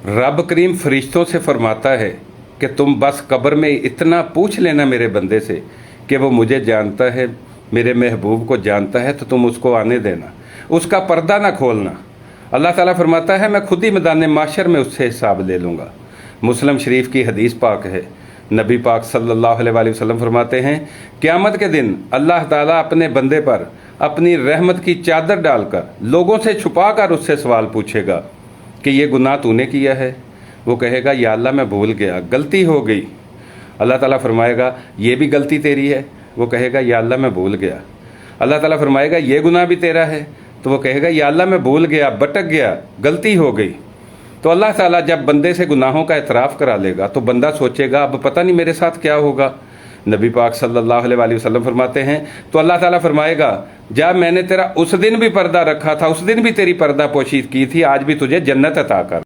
रब करीम फरिश्तों से फरमाता है कि तुम बस कब्र में इतना पूछ लेना मेरे बंदे से कि वो मुझे जानता है, मेरे महबूब को जानता है, तो तुम उसको आने देना, उसका पर्दा ना खोलना। अल्लाह ताला फरमाता है मैं खुद ही मैदान माशर में उससे हिसाब ले लूँगा। मुस्लिम शरीफ की हदीस पाक है, नबी पाक सल्लल्लाहु अलैहि वसल्लम फरमाते हैं क़यामत के दिन अल्लाह ताला अपने बंदे पर अपनी रहमत की चादर डालकर लोगों से छुपा कर उससे सवाल पूछेगा कि ये गुनाह तूने किया है। वो कहेगा या अल्लाह मैं भूल गया, गलती हो गई। अल्लाह ताला फरमाएगा ये भी गलती तेरी है। वो कहेगा या अल्लाह मैं भूल गया। अल्लाह ताला फरमाएगा ये गुनाह भी तेरा है। तो वो कहेगा या अल्लाह मैं भूल गया, भटक गया, गलती हो गई। तो अल्लाह ताला जब बंदे से गुनाहों का एतराफ़ करा लेगा तो बंदा सोचेगा अब पता नहीं मेरे साथ क्या होगा। नबी पाक सल्लल्लाहु अलैहि वसल्लम फरमाते हैं तो अल्लाह ताला फरमाएगा जब मैंने तेरा उस दिन भी पर्दा रखा था, उस दिन भी तेरी पर्दा पोशी की थी, आज भी तुझे जन्नत अता कर।